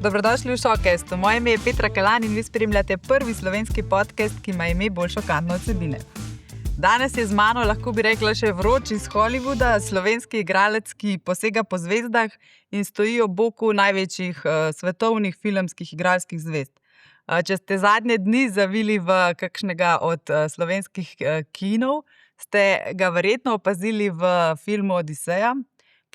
Dobrodošli v Showcastu. Moje ime je Petra Kalan in vi spremljate prvi slovenski podcast, ki ima ime bolj šokantne vsebine. Danes je z mano, lahko bi rekla, še vroč iz Hollywooda, slovenski igralec, ki posega po zvezdah in stoji ob boku največjih svetovnih filmskih igralskih zvezd. Če ste zadnje dni zavili v kakšnega od slovenskih kinov, ste ga verjetno opazili v filmu Odiseja,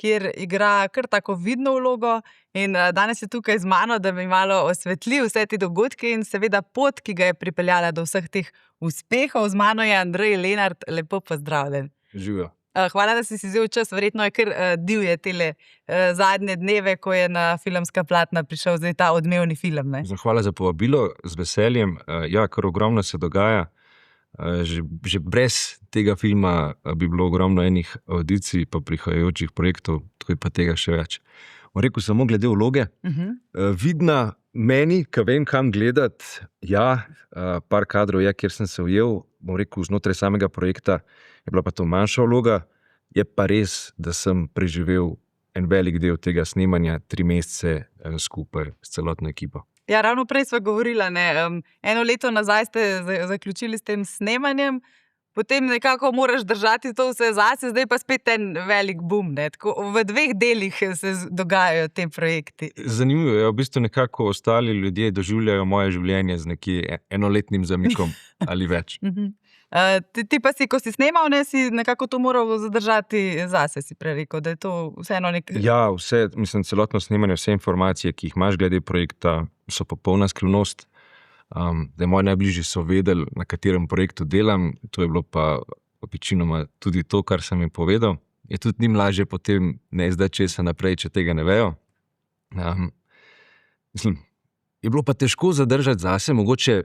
kjer igra kar tako vidno vlogo in danes je tukaj z mano, da mi malo osvetli vse te dogodke in seveda pot, ki ga je pripeljala do vseh teh uspehov. Z mano je Andrej Lenart, lepo pozdravljen. Živijo. Hvala, da si vzel čas, verjetno je kar divje tele zadnje dneve, ko je na filmska platna prišel zdaj ta odmevni film. Ne? Hvala za povabilo, z veseljem. Ja, kar ogromno se dogaja. Že brez tega filma bi bilo ogromno enih audicij pa prihajajočih projektov, tukaj pa tega še več. Rekel samo glede vloge. Vidna meni, ki vem, kam gledati, ja, par kadrov je, kjer sem se ujel, bom rekel, znotraj samega projekta je bila pa to manjša vloga, je pa res, da sem preživel en velik del tega snemanja 3 mesece skupaj s celotno ekipo. Ja, ravno prej sva govorila, ne, 1 leto nazaj ste zaključili s tem snemanjem, potem nekako moraš držati to vse zase, zdaj pa spet en velik boom, ne, tako v 2 delih se dogajajo te projekti. Zanimivo je, v bistvu nekako ostali ljudje doživljajo moje življenje z nekje 1-letnim zamikom ali več. Ti pa si, ko si snemal, ne, si nekako to moral zadržati zase, si prej rekel, da je to vseeno nekaj. Ja, vse, mislim, celotno snemanje, vse informacije, ki jih imaš glede projekta, so popolna skrivnost. Da moji najbližji so vedeli, na katerem projektu delam, to je bilo pa večinoma tudi to, kar sem jim povedal. Je tudi njim lažje potem ne izdati česa naprej, če tega ne vejo. Mislim, je bilo pa težko zadržati zase, mogoče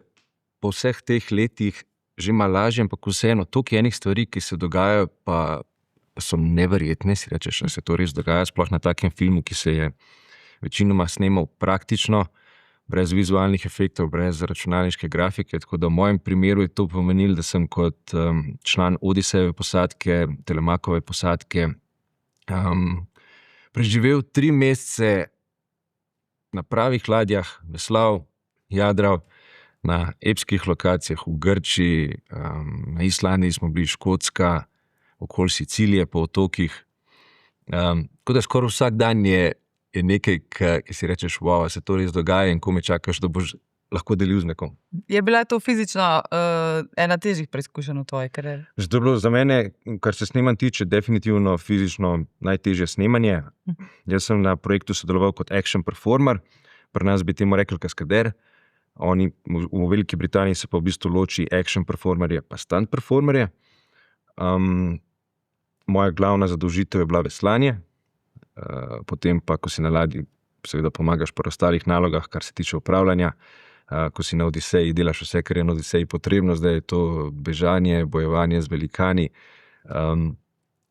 po vseh teh letih že malo lažje, ampak vseeno, toliko enih stvari, ki se dogajajo, pa so neverjetne, si rečeš, da se to res dogaja, sploh na takem filmu, ki se je večinoma snemal praktično, brez vizualnih efektov, brez računalniške grafike, tako da v mojem primeru je to pomenilo, da sem kot član Odisejeve posadke, Telemakove posadke, preživel 3 mesece na pravih ladjah, veslal, jadral, na epskih lokacijah v Grčiji, na Islandiji smo bili, Škotska, okoli Sicilije po otokih. Tako da skoraj vsak dan je nekaj, ki si rečeš, wow, se to res dogaja in ko me čakaš, da boš lahko delil z nekom. Je bila to fizično ena težjih preizkušenj v tvoji karieri? To je bilo za mene, kar se snemanj tiče, definitivno fizično najtežje snemanje. Jaz sem na projektu sodeloval kot action performer, pri nas bi temu rekli kaskader. Oni v Veliki Britaniji se pa v bistvu loči action performerje pa stunt performerje. Moja glavna zadolžitev je bila veslanje, potem pa, ko si na ladji, seveda pomagaš pri ostalih nalogah, kar se tiče upravljanja, ko si na Odiseji, delaš vse, kar je na Odiseji potrebno, zdaj je to bežanje, bojevanje z velikani,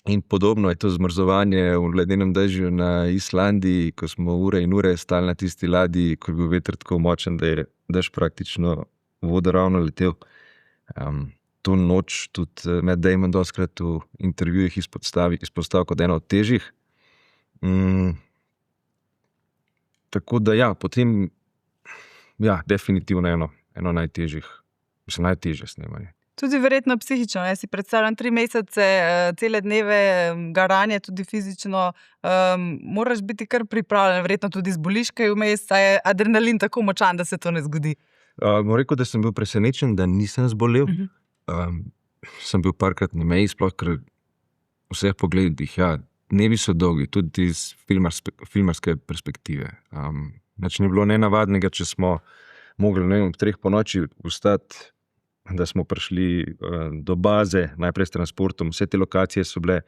in podobno je to zmrzovanje v ledenem dežju na Islandiji, ko smo ure in ure stali na tisti ladji, ko je bil veter tako močen, da je dež praktično vodoravno letel. To noč tudi Matt Damon dostikrat v intervjujih izpostavil kot eno od težjih. Tako da ja, potem ja, definitivno eno najtežjih, mislim, najtežje snemanje. Tudi verjetno psihično, si predstavljam 3 mesece, cele dneve garanje, tudi fizično, moraš biti kar pripravljen, verjetno tudi zboliš kaj vmes, saj je adrenalin tako močan, da se to ne zgodi. Bom rekel, da sem bil presenečen, da nisem zbolel. Sem bil parkrat na meji, sploh ker vseh pogledih, ja, dnevi so dolgi, tudi iz filmarske perspektive. Znači ni bilo nenavadnega, če smo mogli, ne vem, ob 3 ponoči vstati, da smo prišli do baze, najprej s transportom. Vse te lokacije so bile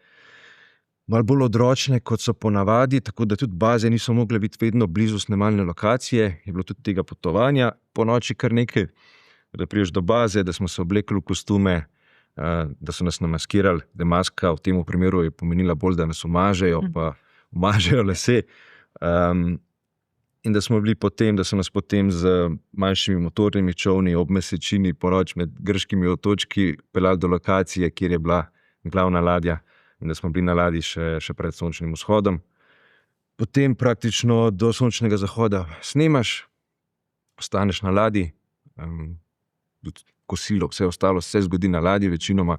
malo bolj odročne, kot so ponavadi, tako da tudi baze niso mogle biti vedno blizu snemalne lokacije. Je bilo tudi tega potovanja po noči kar nekaj, da priješ do baze, da smo se oblekli v kostume, da so nas namaskirali, da maska v tem primeru je pomenila bolj, da nas umažejo, pa umažejo lase. In da smo bili potem, da so nas potem z manjšimi motornimi čovni ob mesečini po noč med grškimi otočki peljali do lokacije, kjer je bila glavna ladja, in da smo bili na ladji še pred sončnim vzhodom. potem praktično do sončnega zahoda snemaš, ostaneš na ladji, kosilo, vse ostalo se zgodi na ladji večinoma,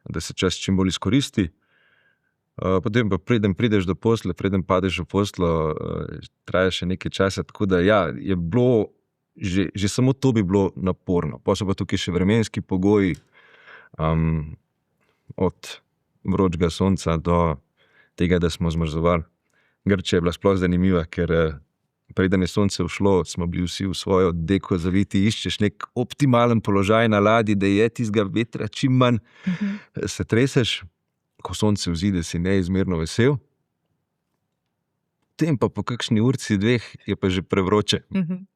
da se čas čim bolj izkoristi. Potem pa preden prideš do posle, preden padeš v poslo, traja še nekaj časa, tako da je bilo, že samo to bi bilo naporno. Pa so pa tukaj še vremenski pogoji, od vročega sonca do tega, da smo zmrzovali. Grčija je bila sploh zanimiva, ker preden je sonce ušlo, smo bili vsi v svojo deko zaviti, iščeš nek optimalen položaj na ladji, da je tistega vetra čim manj, se treseš. Ko sonce vzide, si neizmerno vesel. Potem pa po kakšni urci, 2 je pa že prevroče.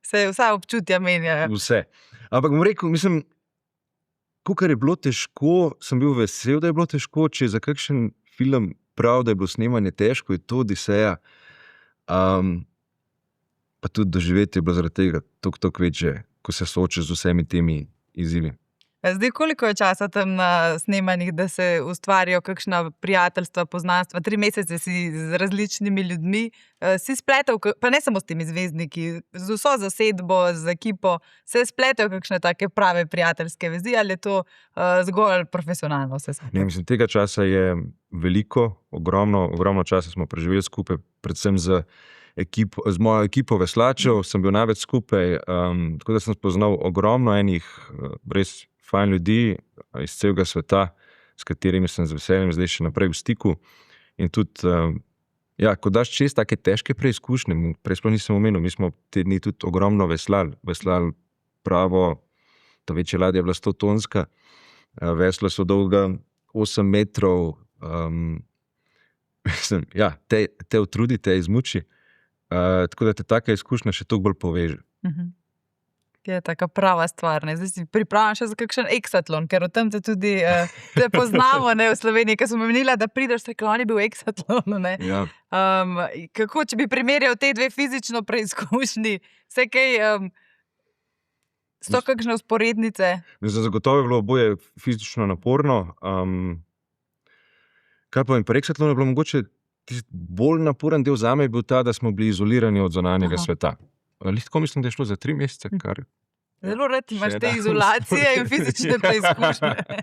Se vsa občutja menjajo. Vse. Ampak bom rekel, mislim, kakor je bilo težko, sem bil vesel, da je bilo težko, če za kakšen film prav, da je bilo snemanje težko, je to Odiseja. Pa tudi doživetje je bilo zaradi tega toliko večje, ko se soočaš z vsemi temi izzivi. Zdaj, koliko je časa tam na snemanjih, da se ustvarijo kakšna prijateljstva, poznanstva? 3 mesece si z različnimi ljudmi, si spletel, pa ne samo s temi zvezdniki, z vso zasedbo, z ekipo, se spletejo kakšne take prave prijateljske vezi, ali je to zgolj profesionalno vse skupaj? Ne, mislim, tega časa je veliko, ogromno časa smo preživeli skupaj, predvsem z mojo ekipo veslačev, sem bil največ skupaj, tako da sem spoznal ogromno enih res fajn ljudi iz celega sveta, s katerimi sem z veseljem zdaj še naprej v stiku. In tudi, ko daš čez take težke preizkušnje, prej sploh nisem omenil, mi smo te dni tudi ogromno veslali pravo, ta večja ladja je bila 100-tonska, vesla so dolga 8 metrov, te utrudi, te izmuči, tako da te taka izkušnja še toliko bolj poveže. Je taka prava stvar. Ne? Zdaj si pripravljam še za kakšen eksatlon, ker o tem te tudi te poznamo, ne, v Sloveniji, ker sem omenila, da prideš, tako on je bil v eksatlonu. Ne? Ja. Kako, če bi primerjal te 2 fizično preizkušnji, vse kaj, so kakšne vzporednice? Zagotovo je bilo oboje fizično naporno. Kaj pa in pri eksatlonu je bilo mogoče bolj naporen del zame je bil ta, da smo bili izolirani od zunanjega sveta. Tako mislim, da je šlo za 3 mesece, kar... Zelo rad imaš te izolacije in fizične preizkušnje.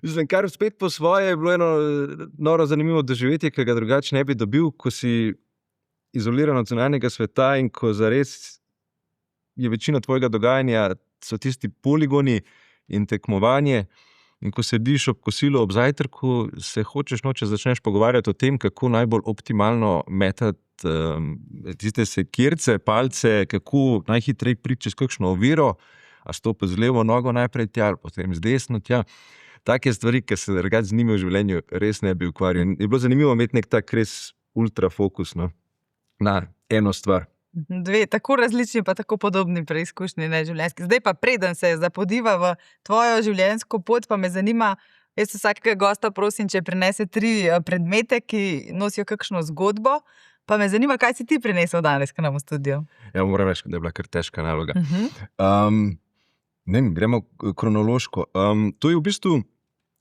Mislim, kar spet po svoje je bilo eno noro zanimivo doživetje, ki ga drugače ne bi dobil, ko si izoliran od zunanjega sveta in ko zares je večina tvojega dogajanja, so tisti poligoni in tekmovanje. In ko sediš ob kosilu, ob zajtrku, se hočeš začneš pogovarjati o tem, kako najbolj optimalno metati tiste sekirce, palce, kako najhitreje priti čez kakšno oviro, a stopiti z levo nogo najprej tja, potem z desno tja. Take stvari, ki se drugače z njimi v življenju res ne bi ukvarjal. Je bilo zanimivo imeti nek tak res ultrafokus na eno stvar. 2 tako različni pa tako podobni preizkušnji življenjski. Zdaj pa preden se zapodiva v tvojo življenjsko pot, pa me zanima, jaz vsakega gosta prosim, če prinese 3 predmete, ki nosijo kakšno zgodbo, pa me zanima, kaj si ti prinesel danes k nam v studio. Ja, moram reči, da je bila kar težka naloga. Gremo kronološko. To je v bistvu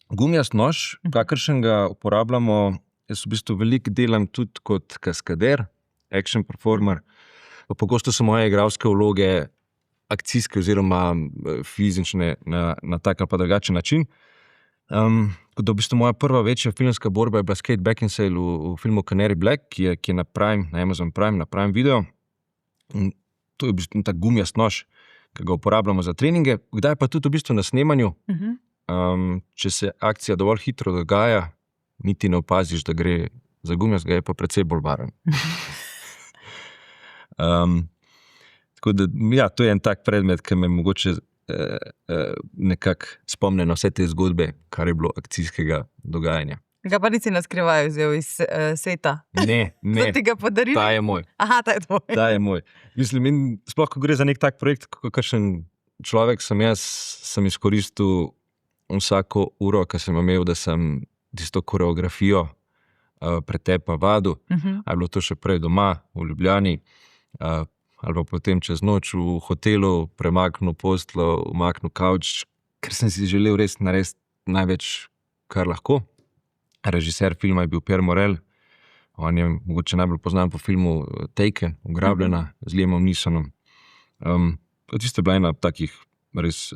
gumijast nož, kakršnega uporabljamo, jaz v bistvu veliko delam tudi kot kaskader, action performer. Pogosto so moje igralske vloge akcijske oziroma fizične na tak ali pa drugačen način. Tako da v bistvu moja prva večja filmska borba je bila s Kate Beckinsale v filmu Canary Black, ki je na Amazon Prime, na Prime Video. In to je v bistvu tak gumijast nož, ki ga uporabljamo za treninge. Kdaj pa tudi v bistvu na snemanju, če se akcija dovolj hitro dogaja, niti ne opaziš, da gre za gumijast, ga je pa precej bolj varen. Tako da, to je en tak predmet, ki me mogoče nekako spomne na vse te zgodbe, kar je bilo akcijskega dogajanja. Ga pa nisi na skrivaj vzel iz seta? Ne. So ti ga podarili? Ta je moj. Aha, ta je tvoj. Ta je moj. Mislim, sploh, ko gre za nek tak projekt, kakšen človek sem jaz, sem izkoristil vsako uro, ki sem imel, da sem tisto koreografijo pretepa vadu, ali bilo to še prej doma v Ljubljani, ali pa potem čez noč v hotelu, premaknil posteljo, umaknil kavč, ker sem si želel res narediti največ, kar lahko. Režiser filma je bil Pierre Morel, On je mogoče najbolj poznan po filmu Taken, Ugrabljena, z Liamom Neesonom. Tiste bila ena takih res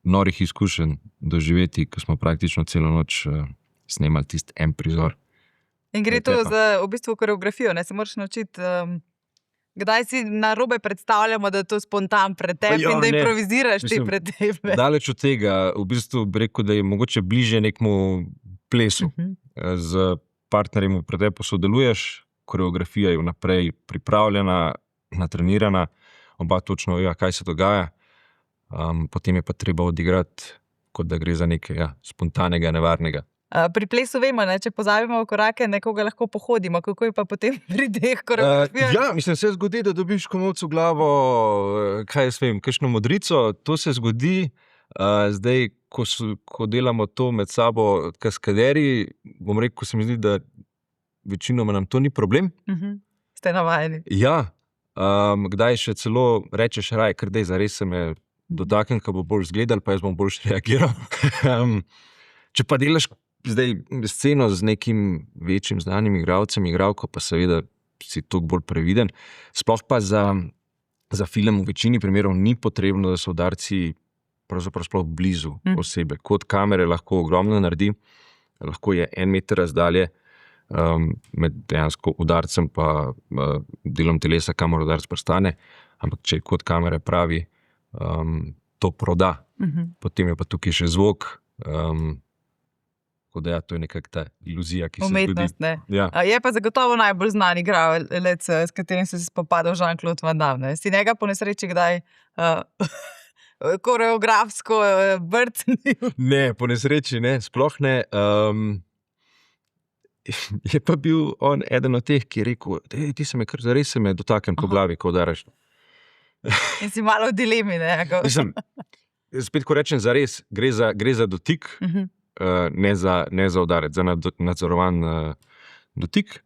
norih izkušenj doživeti, ko smo praktično celo noč snemali tisti en prizor. In gre to za v bistvu koreografijo, ne? Se moraš naučiti, kdaj si narobe predstavljamo, da je to spontan pretep in da improviziraš te pretepe. Daleč od tega, v bistvu bi rekel, da je mogoče bliže nekmu plesu. Z partnerjem v pretepu sodeluješ, koreografija je vnaprej pripravljena, natrenirana, oba točno vejo, kaj se dogaja. Potem je pa treba odigrati, kot da gre za nekaj spontanega, nevarnega. Pri plesu vemo, ne, če pozabimo v korake, nekoga lahko pohodimo. Kako je pa potem pri teh koreografijah? Mislim, se zgodi, da dobiš komolcu v glavo, kaj jaz vem, kakšno modrico. To se zgodi, zdaj, ko delamo to med sabo kaskaderji, bom rekel, se mi zdi, da večinoma nam to ni problem. Ste navajeni. Ja, kdaj še celo rečeš, ker dej, zares se me dotaknem, ko bo bolj zgledal, pa jaz bom bolj reagiral. Če pa delaš zdaj sceno z nekim večjim znanim igralcem, igralko, pa seveda si toliko bolj previden. Sploh pa za film v večini primerov ni potrebno, da so udarci pravzaprav sploh blizu osebe. Kot kamere lahko ogromno naredi, lahko je 1 meter razdalje med dejansko udarcem pa delom telesa, kamor udarc pristane, ampak če kot kamere pravi, to proda. Potem je pa tukaj še zvok, tako da to je nekako ta iluzija, ki se zgodi. Umetnost, ne. Ja. Je pa zagotovo najbolj znan igralec, s katerim se spopadal Jean-Claude Van Damme. Si njega po nesreči kdaj koreografsko brcnil? Ne, po nesreči ne, sploh ne. Je pa bil on eden od teh, ki je rekel, ti se me kar zares se me dotaknem po glavi, ko udaraš. In si malo v dilemi, ne? Mislim, spet, ko rečem zares, gre za dotik, ne za udarec, za nadzorovan dotik.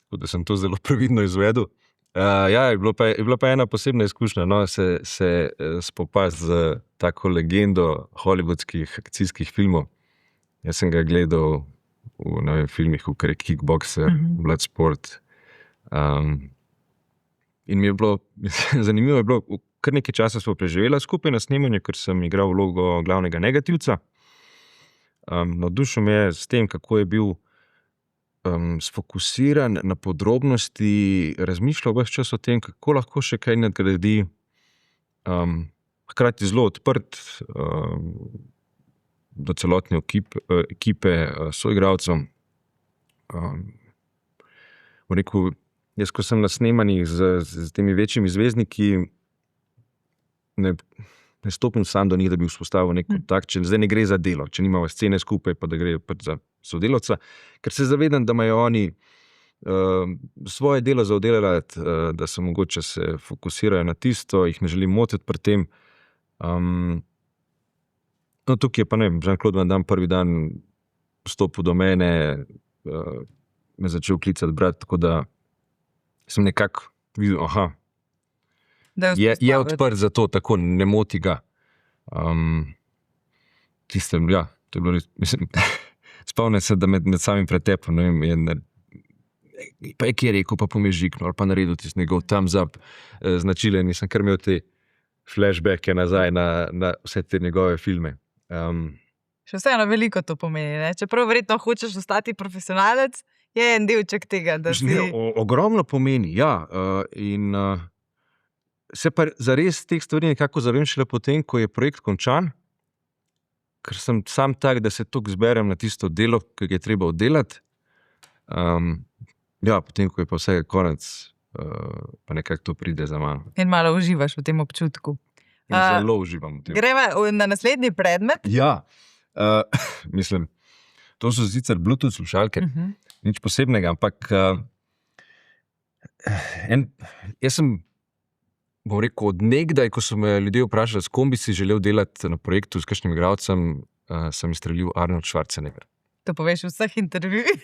Tako da sem to zelo previdno izvedel. Je bila pa ena posebna izkušnja, se spopasti z tako legendo hollywoodskih akcijskih filmov. Jaz sem ga gledal v filmih, kot je Kickboxer, Bloodsport. In mi je bilo, zanimivo je bilo, kar nekaj časa smo preživela skupaj na snemanju, ker sem igral vlogo glavnega negativca. Navdušil me je s tem, kako je bil sfokusiran na podrobnosti, razmišljal ves čas o tem, kako lahko še kaj nadgradi, hkrati zelo odprt do celotne ekipe soigralcev. Rekel, jaz, ko sem na snemanjih z temi večjimi zvezdniki, ne stopim sam do njih, da bi vzpostavil nek kontakt, če zdaj ne gre za delo, če nimamo scene skupaj, pa da gre za sodelavca, ker se zavedam, da imajo oni svoje delo za oddelati, da se mogoče se fokusirajo na tisto, jih ne želim motiti pri tem. Tukaj je pa Jean-Claude Van Damme prvi dan stopil do mene, me začel klicati brat, tako da sem nekako videl, je odprt za to, tako ne moti ga. To je bilo res, mislim, spomnim se, da med samim pretepom, pa je kje rekel, pa pomežiknil, ali pa naredil tisti njegov thumbs up značilen, nisem kar imel te flashbacke nazaj na vse te njegove filme. Še vseeno veliko to pomeni, ne? Čeprav verjetno hočeš ostati profesionalec, je en delček tega, da si... Ogromno pomeni, in se pa zares teh stvari nekako zavem šele potem, ko je projekt končan, ker sem sam tak, da se toliko zberem na tisto delo, ki ga je treba oddelati. Potem, ko je pa vse konec, pa nekako to pride za mano. In malo uživaš v tem občutku. Zelo uživam v tem. Gremo na naslednji predmet. Mislim, to so sicer Bluetooth slušalke, nič posebnega, ampak jaz sem, bom rekel, od nekdaj, ko so me ljudje vprašali, s kom bi si želel delati na projektu s kakšnim igralcem, sem izstrelil Arnold Schwarzenegger. To poveš v vseh intervjujih.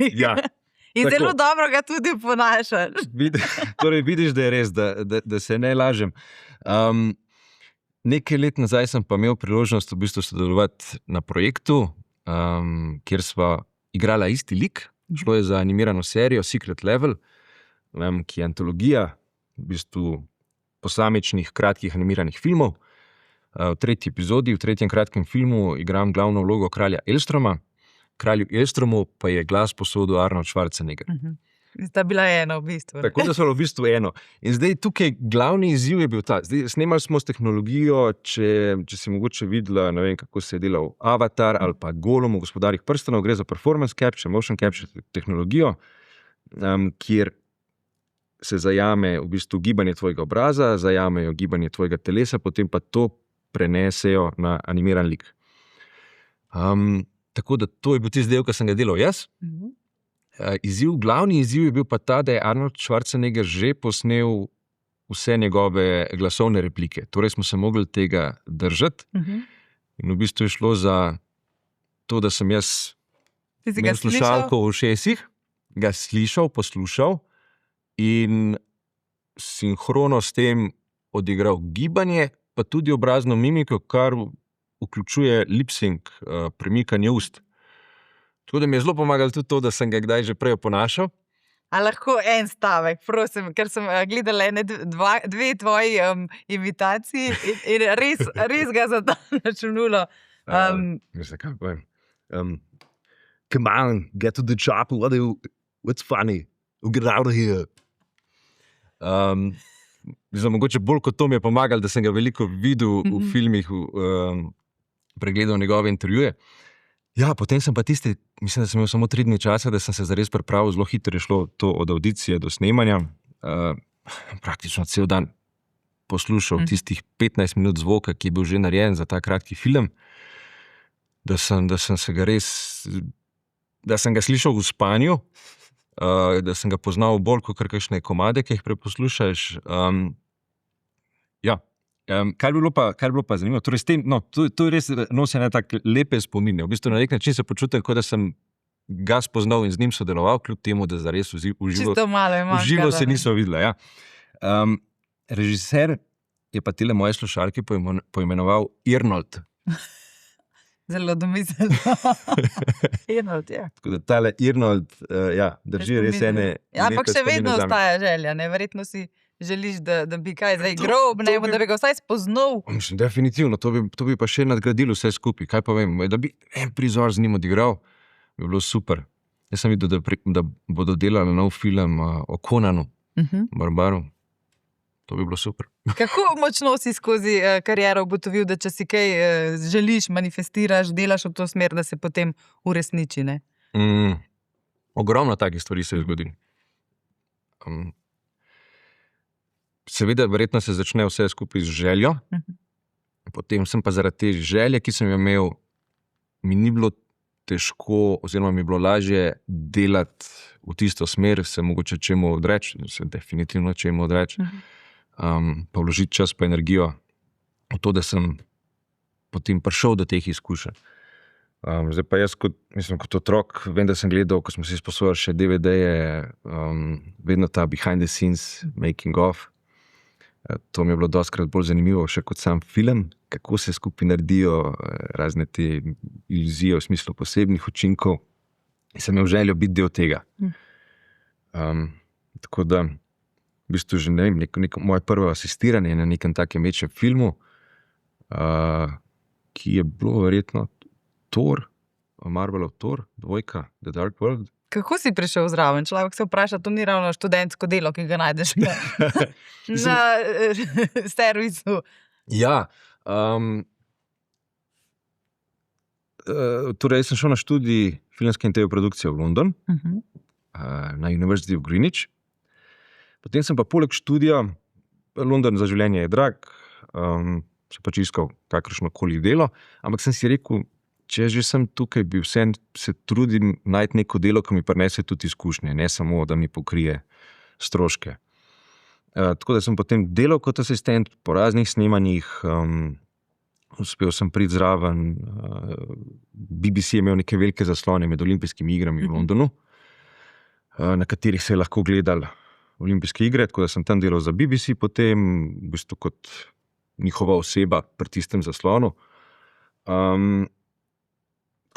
In tako. Zelo dobro ga tudi ponašaš. Torej vidiš, da je res, da se ne lažem. Nekaj let nazaj sem pa imel priložnost v bistvu sodelovati na projektu, kjer sva igrala isti lik, Šlo je za animirano serijo Secret Level, ki je antologija v bistvu posamičnih kratkih animiranih filmov. V tretji epizodi, v tretjem kratkem filmu igram glavno vlogo kralja Elstroma. Kralju Elstromu pa je glas posodil Arnold Schwarzenegger. Sta bila eno v bistvu. Tako da so v bistvu eno. In zdaj tukaj glavni izziv je bil ta. Zdaj, snemali smo s tehnologijo, če si mogoče videla, ne vem, kako se je delal Avatar ali pa Golem v Gospodarjih prstanov, gre za performance capture, motion capture tehnologijo, kjer se zajame v bistvu gibanje tvojega obraza, zajamejo gibanje tvojega telesa, potem pa to prenesejo na animiran lik. Tako da to je bil tisti del, ki sem ga delal jaz. Glavni izziv je bil pa ta, da je Arnold Schwarzenegger že posnel vse njegove glasovne replike. Torej smo se mogli tega držati. In v bistvu je šlo za to, da sem jaz imel slušalko v ušesih, ga slišal, poslušal in sinhrono s tem odigral gibanje, pa tudi obrazno mimiko, kar vključuje lip-sync, premikanje ust. Tako da mi je zelo pomagalo tudi to, da sem ga kdaj že prej oponašal. A lahko en stavek, prosim, ker sem gledala dve tvoji imitaciji in res ga za to načunulo. Zakaj povem? Come on, get to the chopper, what's funny? Get out of here. Mogoče bolj kot to mi je pomagalo, da sem ga veliko videl v filmih, pregledal njegove intervjuje. Ja, potem sem pa mislim, da sem imel samo 3 dni časa, da sem se zares pripravil, zelo hitro je šlo to od audicije do snemanja. Praktično cel dan poslušal tistih 15 minut zvoka, ki je bil že narejen za ta kratki film, da sem se ga res, da sem ga slišal v spanju, da sem ga poznal bolj kot kakšne komade, ki jih preposlušaš. Ja. Kar bi bilo pa zanimivo, torej s tem, to je res nosi ene tak lepe spominje. V bistvu na nek način se počutim, kot da sem ga spoznal in z njim sodeloval, kljub temu, da zares uživo se niso videla. Ja. Režiser je pa tele moje slušalke poimenoval Irnold. Zelo domiselno. Irnold, ja. Tako da tale Irnold, drži res ene lepe spomine. Ampak še vedno ostaja želja, ne? Verjetno si želiš, da bi kaj zaigral, da bi ga vsaj spoznal. Mislim, definitivno, to bi pa še nadgradilo vse skupaj. Kaj pa vem, da bi en prizor z njim odigral, bi bilo super. Jaz sem videl, da bodo delali nov film o Conanu, Barbaru. To bi bilo super. Kako močno si skozi kariero ugotovil, da če si kaj želiš, manifestiraš, delaš v to smer, da se potem uresniči, ne? Ogromno takih stvari se je zgodilo. Seveda, verjetno se začne vse skupaj z željo, potem sem pa zaradi te želje, ki sem jo imel, mi ni bilo težko, oziroma mi je bilo lažje delati v tisto smer, se mogoče čemu odreči, se definitivno čemu odreči, pa vložiti čas pa energijo v to, da sem potem prišel do teh izkušenj. Zdaj pa jaz kot otrok, vem, da sem gledal, ko smo si sposojali še DVD-je, vedno ta behind the scenes, making of. To mi je bilo dostikrat bolj zanimivo, še kot sam film, kako se skupaj naredijo razne te iluzije v smislu posebnih učinkov. In sem imel željo biti del tega. Tako da, v bistvu že ne vem, moje prvo asistiranje na nekem takem večjem filmu, ki je bilo verjetno Thor, Marvelov Thor, 2, The Dark World. Kako si prišel zraven? Človek se vpraša, to ni ravno študentsko delo, ki ga najdeš na servisu. Ja. Torej, jaz sem šel na študij filmske in TV produkcije v London, na University of Greenwich. Potem sem pa poleg študija, London za življenje je drag, sem pač iskal kakršnokoli delo, ampak sem si rekel, če že sem tukaj, bi vsem se trudim najti neko delo, ki mi prinese tudi izkušnje, ne samo, da mi pokrije stroške. Tako da sem potem delal kot asistent po raznih snemanjih, uspel sem priti zraven, BBC je imel neke velike zaslone med olimpijskimi igrami v Londonu, na katerih se je lahko gledal olimpijske igre, tako da sem tam delal za BBC potem, v bistvu kot njihova oseba pri tistem zaslonu.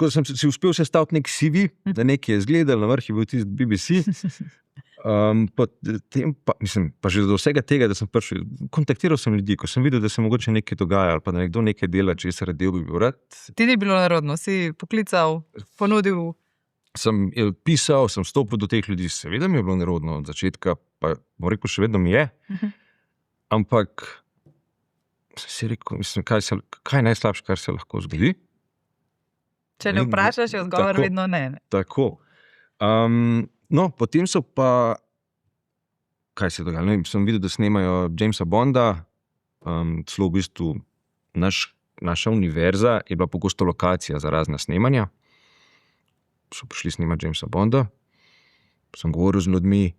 ko sem si uspel sestaviti nek CV, da nekaj je izgledal, na vrh je bil tisti BBC. Potem pa že do vsega tega, da sem prišel, kontaktiral sem ljudi, ko sem videl, da se mogoče nekaj dogaja ali pa da nekdo nekaj dela, če se radil bi bil rad. Ti ni bilo narodno, si poklical, ponudil. Sem pisal, sem stopil do teh ljudi, seveda mi je bilo nerodno od začetka, pa bom rekel, še vedno mi je. Ampak si rekel, mislim, kaj je najslabše, kar se lahko zgodi? Če ne vprašaš, je odgovor vedno ne. Tako. No, potem so pa, kaj se je dogajalo? Sem videl, da snemajo Jamesa Bonda, celo v bistvu naša univerza je bila pogosto lokacija za razna snemanja. So prišli snemati Jamesa Bonda, sem govoril z ljudmi,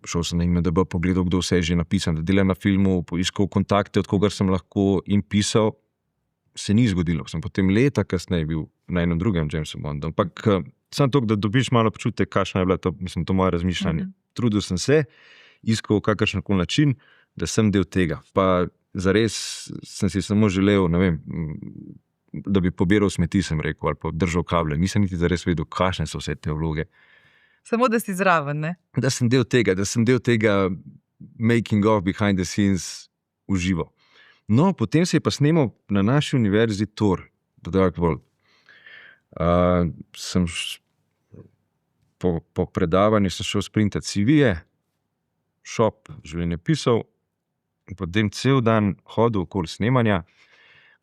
šel sem na IMDb, pogledal, kdo vse je že napisan, da dela na filmu, poiskal kontakte, od kogar sem lahko in pisal. Se ni zgodilo, sem potem leta kasneje bil na enem drugem Jamesu Bondu, ampak samo to, da dobiš malo občutek, kakšno je bilo to moje razmišljanje. Trudil sem se, iskal kakršenkoli način, da sem del tega. Pa zares sem si samo želel, ne vem, da bi pobiral smeti, sem rekel, ali pa držal kable. Nisem niti zares vedel, kakšne so vse te vloge. Samo da si zraven, ne? Da sem del tega making of, behind the scenes v živo. No, potem se je pa snemal na naši univerzi Thor, The Dark World. Po predavanju sem šel sprintati CV-je, shop življenjepisov, in potem cel dan hodil okoli snemanja,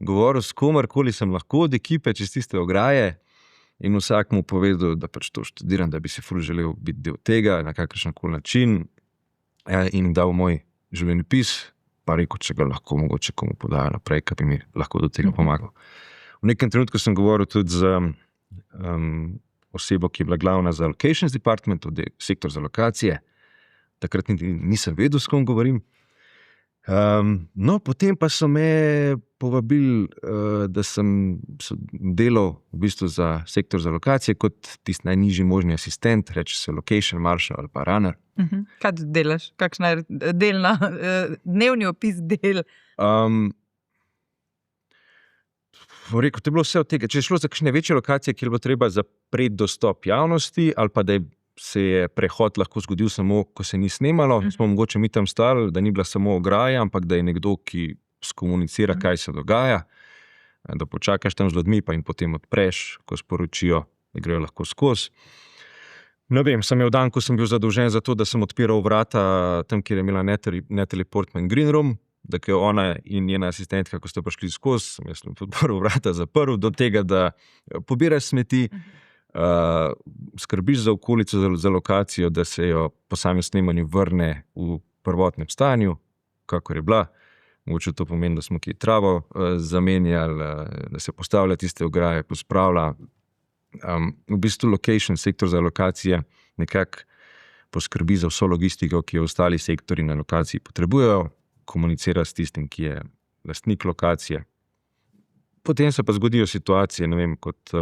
govoril s komarkoli sem lahko od ekipe čez tiste ograje in vsak mu povedal, da pač to študiram, da bi si ful želel biti del tega na kakršenkoli način, in dal moj življenjepis, pa rekel, če ga lahko mogoče komu podajo naprej, kaj bi mi lahko do tega pomagal. V nekem trenutku sem govoril tudi z osebo, ki je bila glavna za Locations Department, tudi sektor za lokacije. Takrat nisem vedel, s kom govorim. No, potem pa so me povabili, da sem delal v bistvu za sektor za lokacije kot tisti najnižji možni asistent, reče se location marshal ali pa runner. Kaj delaš? Kakšna je delna, dnevni opis del? Rekel, to je bilo vse od tega. Če je šlo za kakšne večje lokacije, kjer bo treba zapreti dostop javnosti, ali pa da se je prehod lahko zgodil samo, ko se ni snemalo, smo mogoče mi tam stali, da ni bila samo ograja, ampak da je nekdo, ki skomunicira, kaj se dogaja, da počakaš tam z ljudmi, pa jim potem odpreš, ko sporočijo, da grejo lahko skozi. Ne vem, sem imel dan, ko sem bil zadolžen za to, da sem odpiral vrata tam, kjer je imela Natalie Portman Green Room, da je ona in njena asistentka, ko ste prišli skozi, sem jaz odprl vrata, zaprl, do tega, da pobiraš smeti, skrbiš za okolico, za lokacijo, da se jo po samem snemanju vrne v prvotnem stanju, kakor je bila. Mogoče to pomeni, da smo ki travo zamenjali, da se postavlja tiste ograje, pospravlja. V bistvu location, sektor za lokacije, nekako poskrbi za vso logistiko, ki jo ostali sektori na lokaciji potrebujejo, komunicira s tistim, ki je lastnik lokacije. Potem se pa zgodijo situacije, ne vem, kot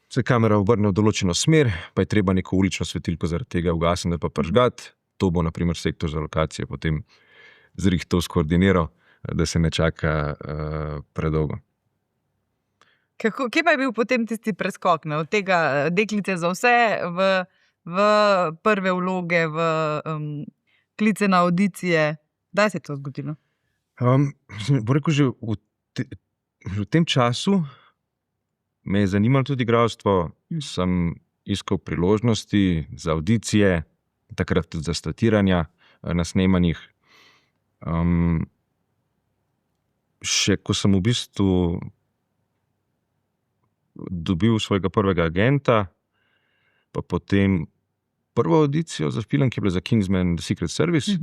se kamera obrne v določeno smer, pa je treba neko ulično svetilko zaradi tega ugasniti pa prižgati. To bo na primer sektor za lokacije potem zrihtov skoordiniral, da se ne čaka predolgo. Kje pa je bil potem tisti preskok, od tega deklice za vse v prve vloge, v klice na audicije? Kdaj se je to zgodilo? Bo rekel, že v tem času me je zanimalo tudi igralstvo, sem iskal priložnosti za audicije, takrat tudi za statiranja na snemanjih. Še ko sem v bistvu dobil svojega prvega agenta, pa potem prvo audicijo za film, ki je bila za Kingsman The Secret Service,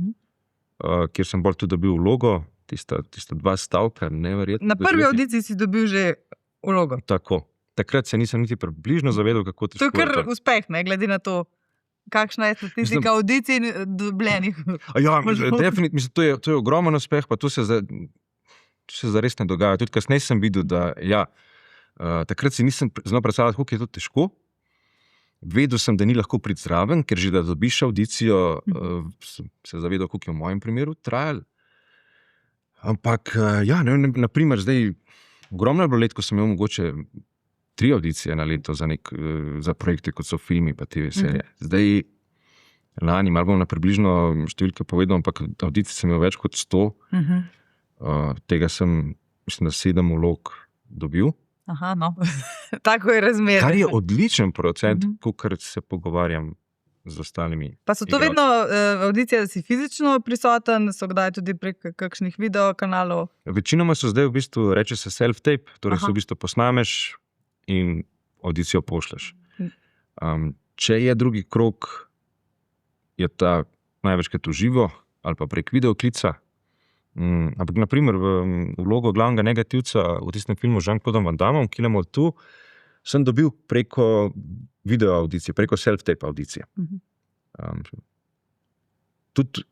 kjer sem bolj tudi dobil vlogo, tista 2 stavka, neverjetno. Na prvi audiciji si dobil že vlogo? Tako. Takrat se nisem niti približno zavedal, kako težko je to. To je kar uspeh, ne, glede na to, kakšna je statistika audicij in dobljenih. Ja, definitivno, mislim, to je ogromen uspeh, pa to se zares ne dogaja. Tudi kasneje sem videl, da takrat si nisem znal predstavljati, koliko je to težko. Vedel sem, da ni lahko priti zraven, ker že da dobiš audicijo, se zavedal, koliko je v mojem primeru trajalo. Ampak, na primer, zdaj ogromno je bilo let, ko sem imel mogoče 3 audicije na leto za projekte, kot so filmi pa TV serije. Zdaj, lani, malo bom na približno številke povedal, ampak audicij sem imel več kot 100. Tega sem, mislim, da 7 vlog dobil. Aha, no. Tako je razmerje. Kar je odličen procent, kakor se pogovarjam z ostalimi. Pa so to vedno audicije, da si fizično prisoten, so kdaj tudi prek kakšnih videokanalov? Večinoma so zdaj v bistvu, reče se self-tape, torej se v bistvu posnameš in audicijo pošleš. Če je drugi krog, je ta največkrat v živo ali pa prek videoklica. Ampak naprimer v vlogo glavnega negativca v tistem filmu z Jean-Claudom Van Dammom, Kill 'Em All 2, sem dobil preko video audicije, preko self-tape audicije. Tudi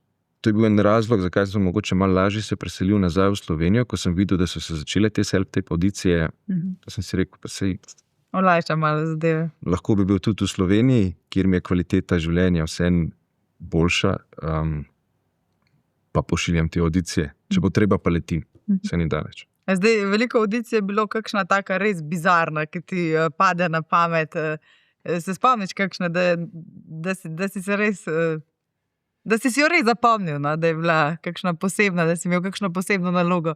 to je bil en razlog, zakaj sem mogoče malo lažje se preselil nazaj v Slovenijo, ko sem videl, da so se začele te self-tape audicije, da sem si rekel, pa sej olajša malo zadeve. Lahko bi bil tudi v Sloveniji, kjer mi je kvaliteta življenja vseeno boljša, pa pošiljam te audicije. Če bo treba, pa letim. Se ni daleč. Zdaj, veliko audicij je bilo kakšna taka res bizarna, ki ti pade na pamet. Se spomniš kakšne, da si se res, da si jo res zapomnil, no? Da je bila kakšna posebna, da si imel kakšno posebno nalogo?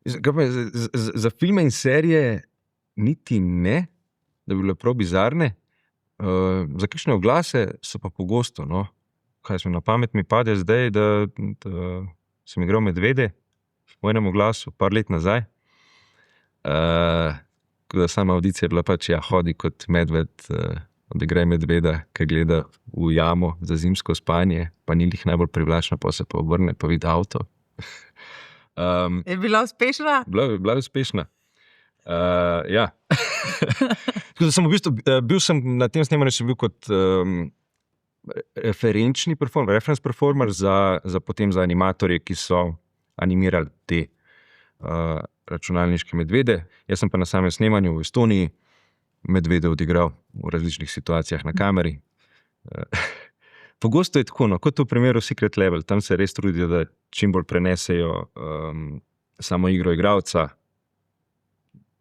Za filme in serije niti ne, da bi bile prav bizarne. Za kakšne oglase so pa pogosto, no. Kaj sem na pamet mi pade zdaj, da sem igral medvede v enem oglasu par let nazaj. Da sama audicija je bila pač, hodi kot medved, odigraj medveda, ki gleda v jamo za zimsko spanje, pa ni lih najbolj privlačna, pa se pa obrne, pa vidi avto. Je bila uspešna? Bila je uspešna. Ja. Sem v bistvu, bil sem na tem snemanju, sem bil kot referenčni performer, reference performer potem za animatorje, ki so animirali te računalniške medvede. Jaz sem pa na samem snemanju v Estoniji medvede odigral v različnih situacijah na kameri. Pogosto je tako, no, kot v primeru Secret Level, tam se res trudijo, da čim bolj prenesejo samo igro igralca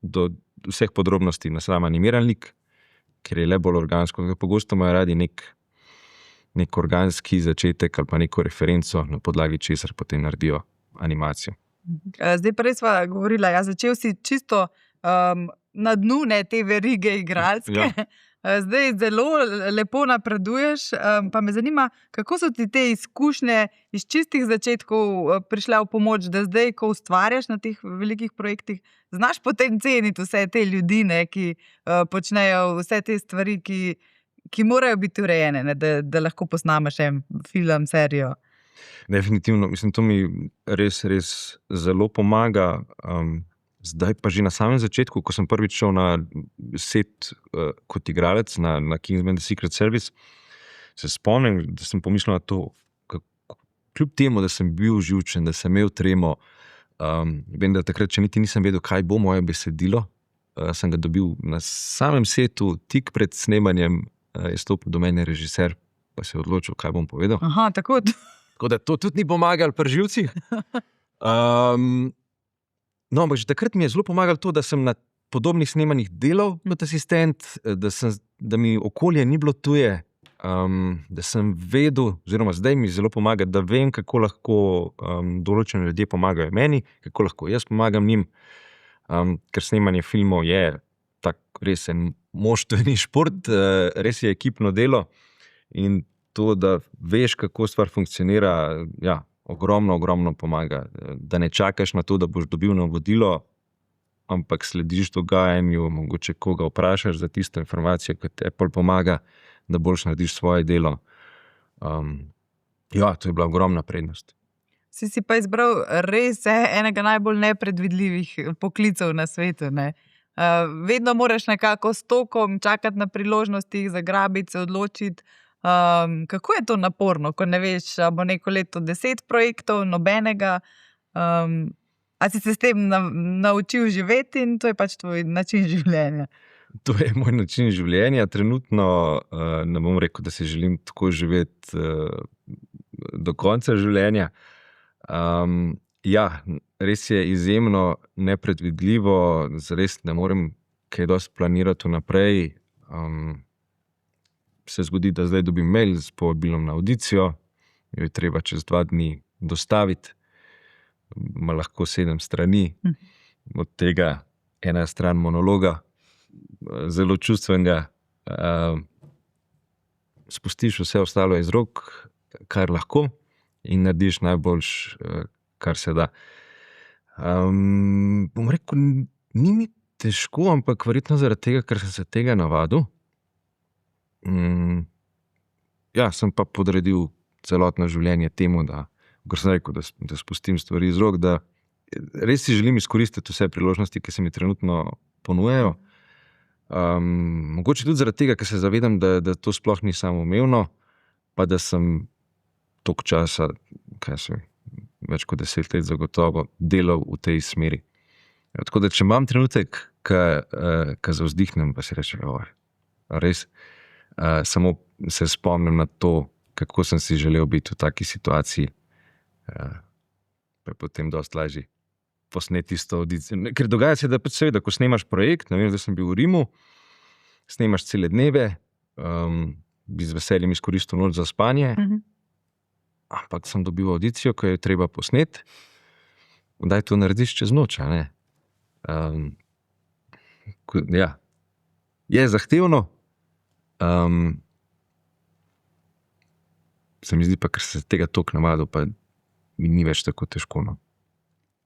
do vseh podrobnosti na sam animiran lik, ker je le bolj organsko. Pogosto imajo radi nek organski začetek ali pa neko referenco, na podlagi česar potem naredijo animacijo. Zdaj pa res sva govorila, začel si čisto na dnu te verige igralske. Ja. Zdaj zelo lepo napreduješ, pa me zanima, kako so ti te izkušnje iz čistih začetkov prišle v pomoč, da zdaj, ko ustvarjaš na teh velikih projektih, znaš potem ceniti vse te ljudi, ki počnejo vse te stvari, ki morajo biti urejene, da lahko posnameš en film, serijo. Definitivno, mislim, to mi res zelo pomaga. Zdaj pa že na samem začetku, ko sem prvič šel na set kot igralec na Kingsman The Secret Service, se spomnim, da sem pomislil na to, kljub temu, da sem bil živčen, da sem imel tremo, vem, da takrat, če niti nisem vedel, kaj bo moje besedilo, sem ga dobil na samem setu, tik pred snemanjem, je stopil do mene režiser, pa se je odločil, kaj bom povedal. Aha, tako. Tako da to tudi ni pomagalo pri živcih. No, ampak že takrat mi je zelo pomagalo to, da sem na podobnih snemanjih delal kot asistent, da mi okolje ni bilo tuje, da sem vedel, oziroma zdaj mi zelo pomaga, da vem, kako lahko določeni ljudje pomagajo meni, kako lahko jaz pomagam njim, ker snemanje filmov je tak res en moštveni šport, res je ekipno delo in to, da veš, kako stvar funkcionira, ogromno pomaga. Da ne čakaš na to, da boš dobil navodilo, ampak slediš dogajanju, mogoče koga vprašaš za tisto informacijo, ki te pol pomaga, da boljš narediš svoje delo. To je bila ogromna prednost. Si pa izbral res enega najbolj nepredvidljivih poklicev na svetu, ne? Vedno moraš nekako s tokom čakati na priložnosti, zagrabiti, se odločiti. Kako je to naporno, ko ne veš, bo neko leto 10 projektov, nobenega, a si se s tem naučil živeti in to je pač tvoj način življenja? To je moj način življenja. Trenutno ne bom rekel, da se želim tako živeti do konca življenja. res je izjemno nepredvidljivo, res ne morem kaj dosti planirati vnaprej. Se zgodi, da zdaj dobim mail s povabilom na audicijo, jo je treba čez 2 dni dostaviti, ima lahko 7 strani, od tega ena stran monologa, zelo čustvenega, spustiš vse ostalo iz rok, kar lahko, in narediš najboljš, kar se da. Bom rekel, ni mi težko, ampak verjetno zaradi tega, ker sem se tega navadil. Ja, sem pa podredil celotno življenje temu, da, kot sem rekel, da spustim stvari iz rok, da res si želim izkoristiti vse priložnosti, ki se mi trenutno ponujajo. Mogoče tudi zaradi tega, ker se zavedam, da to sploh ni samoumevno, pa da sem toliko časa, več kot 10 let zagotovo, delal v tej smeri. Tako da, če imam trenutek, ko zavzdihnem, pa si rečem, res, samo se spomnim na to, kako sem si želel biti v taki situaciji, pa je potem dosti lažje posneti isto audicijo. Ker dogaja se, da pač seveda, ko snemaš projekt, ne vem, da sem bil v Rimu, snemaš cele dneve, bi z veseljem izkoristil noč za spanje, ampak sem dobil audicijo, ko je treba posneti, kdaj to narediš čez noč, a ne? Ja, je zahtevno, se mi zdi pa, ker se tega toliko navadil, pa mi ni več tako težko, no.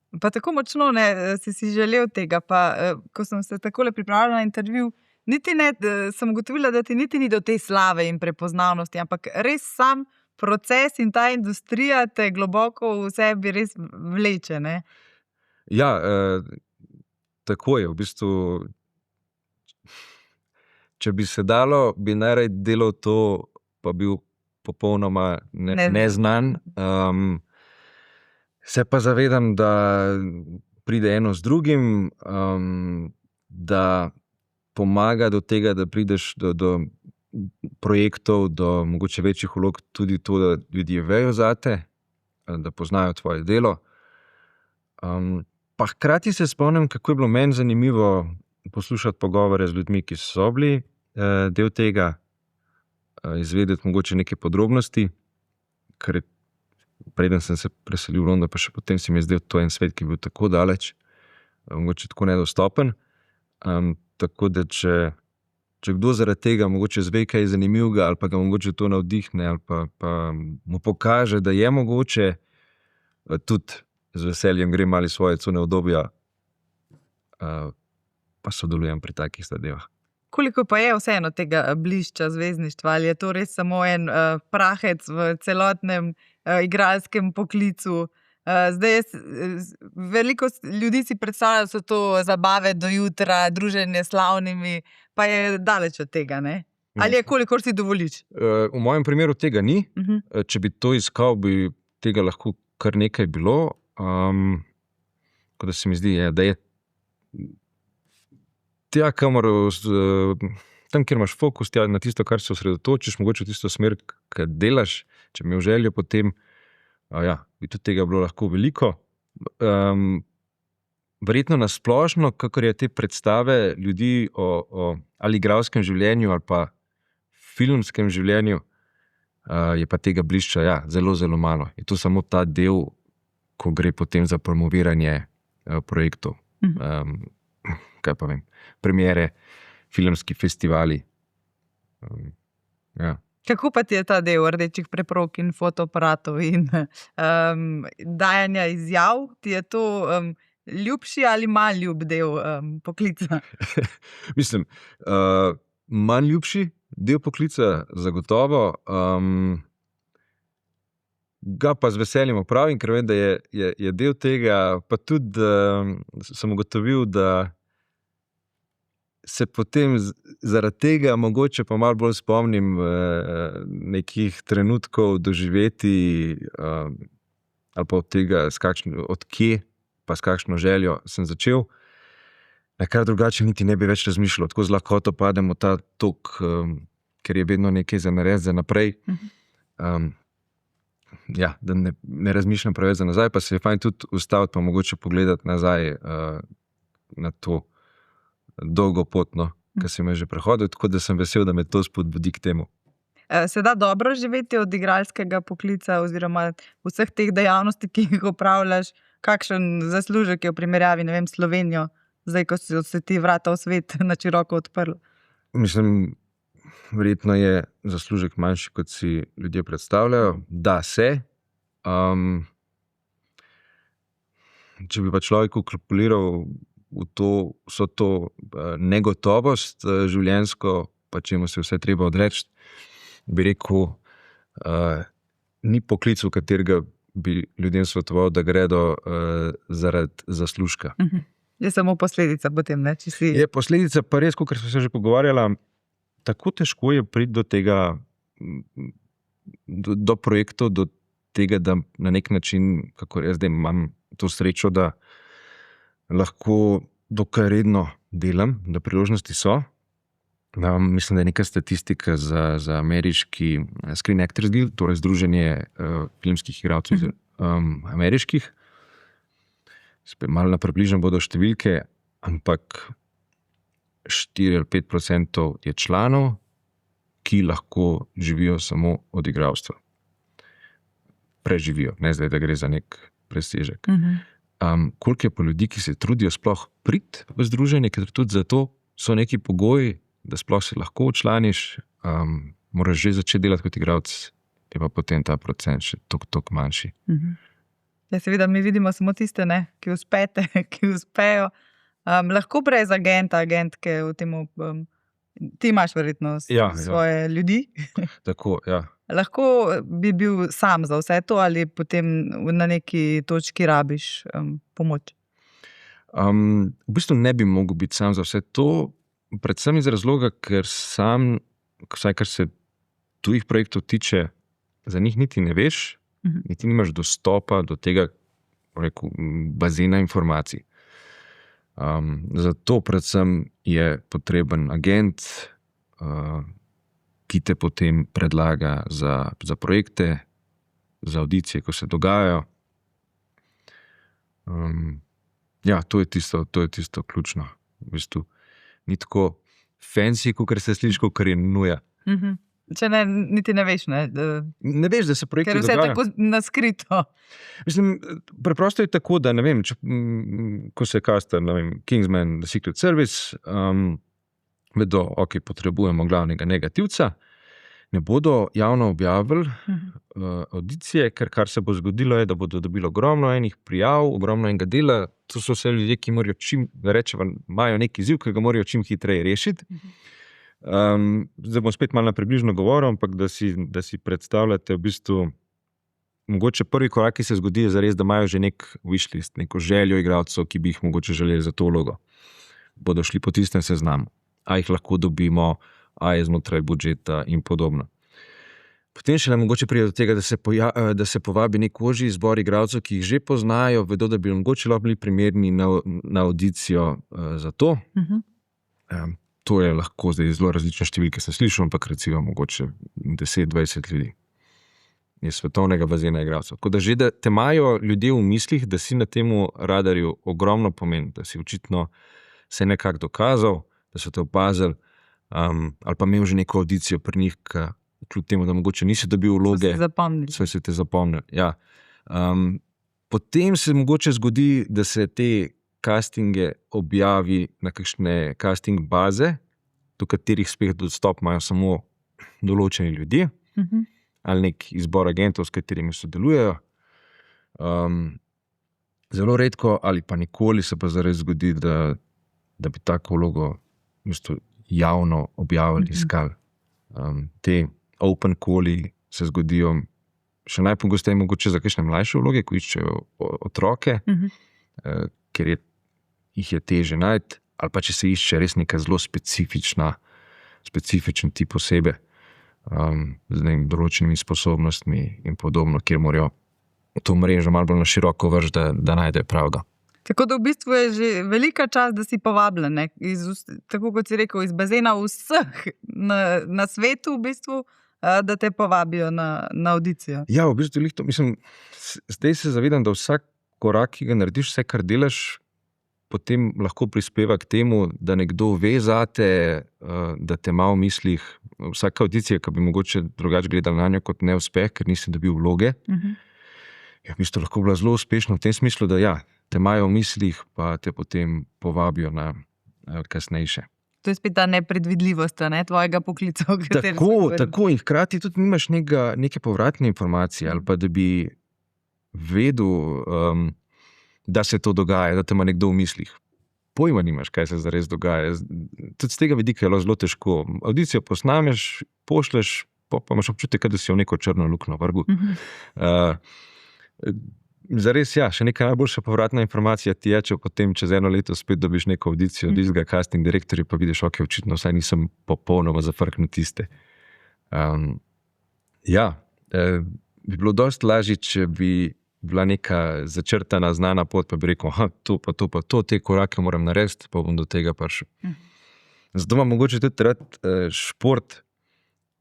Pa tako močno ne, si želel tega, pa ko sem se takole pripravila na intervju, niti ne, sem ugotovila, da ti niti ni do te slave in prepoznavnosti, ampak res sam proces in ta industrija te globoko v sebi res vleče, ne? Ja, tako je, v bistvu, če bi se dalo, bi najraje delal to, pa bil popolnoma neznan. Se pa zavedam, da pride eno z drugim, da pomaga do tega, da prideš do projektov, do mogoče večjih vlog, tudi to, da ljudje vejo zate, da poznajo tvoje delo. Pa hkrati se spomnim, kako je bilo meni zanimivo poslušati pogovore z ljudmi, ki so bili del tega, izvedeti mogoče neke podrobnosti, ker preden sem se preselil v London, pa še potem se mi je zdel to en svet, ki je bil tako daleč, mogoče tako nedostopen. Tako da, če kdo zaradi tega mogoče zve kaj zanimivega, ali pa ga mogoče to navdihne, ali pa mu pokaže, da je mogoče, tudi z veseljem grem ali svoje cone obdobja, pa sodelujem pri takih zadevah. Koliko pa je vseeno tega blišča zvezdništva, ali je to res samo en prahec v celotnem igralskem poklicu? Zdaj veliko ljudi si predstavlja, da so to zabave do jutra, druženje s slavnimi, pa je daleč od tega, ne? Ali je kolikor si dovoliš? V mojem primeru tega ni. Če bi to iskal, bi tega lahko kar nekaj bilo. Tako da se mi zdi, da je tja, kamor, tam, kjer imaš fokus, tja na tisto, kar se osredotočiš, mogoče v tisto smer, kar delaš, če mi je v željo, potem bi tudi tega bilo lahko veliko. Verjetno nasplošno, kakor je te predstave ljudi o ali igralskem življenju ali pa filmskem življenju, je pa tega blišča, zelo, zelo malo. Je to samo ta del, ko gre potem za promoviranje projektov. Kaj pa vem, premiere, filmski festivali. Kako pa ti je ta del rdečih preprog in fotoaparatov in dajanja izjav? Ti je to ljubši ali manj ljub del poklica? Mislim, manj ljubši del poklica, zagotovo. Ga pa z veseljem opravim, ker vem, da je del tega, pa tudi sem ugotovil, da se potem zaradi tega mogoče pa malo bolj spomnim nekih trenutkov doživeti ali pa od tega, od kje pa s kakšno željo sem začel, na kar drugače niti ne bi več razmišljal. Tako z lahkoto padem v ta tok, ker je vedno nekaj za narediti za naprej. da ne razmišljam preveč za nazaj, pa se je fajn tudi ustaviti, pa mogoče pogledati nazaj na to dolgo pot, ki sem jo že prehodil, tako da sem vesel, da me to spodbudi k temu. Se da dobro živeti od igralskega poklica oziroma vseh teh dejavnosti, ki jih opravljaš? Kakšen zaslužek je v primerjavi, ne vem, s Slovenijo, zdaj, ko so se ti vrata v svet na široko odprla? Mislim, verjetno je zaslužek manjši, kot si ljudje predstavljajo. Da se. Če bi pa človek ukalkuliral v to, vso to negotovost življenjsko, pa čemu se vse treba odreči, bi rekel, ni poklic, v katerega bi ljudem svetoval, da gredo zaradi zaslužka. Je samo posledica potem, ne? Če si... Je posledica, pa res, kot smo se že pogovarjala, tako težko je priti do tega, do projektov, do tega, da na nek način, kako jaz zdaj imam to srečo, da lahko dokaj redno delam, da priložnosti so. Mislim, da je neka statistika za ameriški Screen Actors Guild, torej združenje filmskih igralcev ameriških. Spet malo na približno bodo številke, ampak 4 ali 5% je članov, ki lahko živijo samo od igralstva. Preživijo, ne zdaj, da gre za nek presežek. Koliko je pa ljudi, ki se trudijo sploh priti v združenje, ker tudi zato so neki pogoji, da sploh se lahko včlaniš, moraš že začeti delati kot igralec, je pa potem ta procent še toliko manjši. Ja, seveda, mi vidimo samo tiste, ne, ki uspejo. Lahko brez agentke v temu, ti imaš verjetno svoje ljudi. Tako, ja. Lahko bi bil sam za vse to ali potem na neki točki rabiš pomoč? V bistvu ne bi mogel biti sam za vse to, predvsem iz razloga, ker sam, vsaj kar se tujih projektov tiče, za njih niti ne veš, niti nimaš dostopa do tega, rekel, bazena informacij. Zato predvsem je potreben agent, ki te potem predlaga za projekte, za audicije, ko se dogajajo. Ja, to je tisto ključno. V bistvu ni tako fancy, kot se sliši, kot je nuja. Če ne, niti ne veš, ne? Ne veš, da se projekti dogajajo. Ker vse dogajajo. tako naskrito. Mislim, preprosto je tako, da ne vem, ko se kasta, ne vem, Kingsman, The Secret Service, vedo, ok, potrebujemo glavnega negativca, ne bodo javno objavili audicije, ker kar se bo zgodilo je, da bodo dobili ogromno enih prijav, ogromno enega dela, to so vse ljudje, ki morajo imajo neki izziv, ki ga morajo čim hitreje rešiti. Zdaj bom spet malo na približno govoril, ampak da si predstavljate v bistvu, mogoče prvi korak, ki se zgodi, je zares, da imajo že nek wishlist, neko željo igralcev, ki bi jih mogoče želeli za to vlogo. Bodo šli po tistem seznamu, a jih lahko dobimo, a je znotraj budžeta in podobno. Potem še mogoče pride do tega, da se povabi nek ožji izbor igralcev, ki jih že poznajo, vedo, da bi mogoče lahko bili primerni na audicijo za to. To je lahko zdaj zelo različne številke, sem slišal, ampak recimo mogoče 10-20 ljudi je svetovnega bazena igralcev. Tako da že, da te imajo ljudje v mislih, da si na temu radarju ogromno pomeni, da si očitno se nekako dokazal, da so te opazili, ali pa imel že neko audicijo pri njih, kljub temu, da mogoče nisi dobil vloge, so se te zapomnili. Ja. Potem se mogoče zgodi, da se te castinge objavi na kakšne casting baze, do katerih spet dostop imajo samo določeni ljudje, ali nek izbor agentov, s katerimi sodelujejo. Zelo redko ali pa nikoli se pa zares zgodi, da bi tako vlogo javno objavili, iskali. Te open calli se zgodijo še najpogosteje mogoče za kakšne mlajše vloge, ko iščejo otroke, ker jih je teže najti, ali pa če se išče res neka zelo specifičen tip osebe, z določenimi sposobnostmi in podobno, kjer morajo to mrežo malo bolj na široko vršiti, da najdejo pravega. Tako da v bistvu je že velika čast, da si povabljen, ne? Tako kot si rekel, iz bazena vseh na svetu v bistvu, da te povabijo na audicijo? Ja, v bistvu to, zdaj se zavedam, da vsak korak, ki ga narediš, vse, kar delaš, potem lahko prispeva k temu, da nekdo ve zate, da te ima v mislih. Vsaka audicija, ki bi mogoče drugače gledala na njo kot neuspeh, ker nisi dobil vloge, je v bistvu lahko bila zelo uspešna v tem smislu, da ja, te imajo v mislih, pa te potem povabijo na kasnejše. To je spet ta nepredvidljivost, ne, tvojega poklica. Tako, in hkrati tudi nimaš neke povratne informacije, ali pa da bi vedel, da se to dogaja, da te ima nekdo v mislih. Pojma nimaš, kaj se zares dogaja. Tudi z tega vidika je zelo težko. Audicijo posnameš, pošleš, pa imaš občutek, da si v neko črno luknjo vrgel. Zares, ja, še neka najboljša povratna informacija ti je, če potem čez 1 leto spet dobiš neko audicijo od istega casting direktorja, pa vidiš, ok, očitno vsaj nisem popolnoma zafrknil tiste. Bi bilo dosti lažje, če bi bila neka začrtana, znana pot, pa bi rekel, to, te korake moram narediti, pa bom do tega prišel. Zato imam mogoče tudi rad šport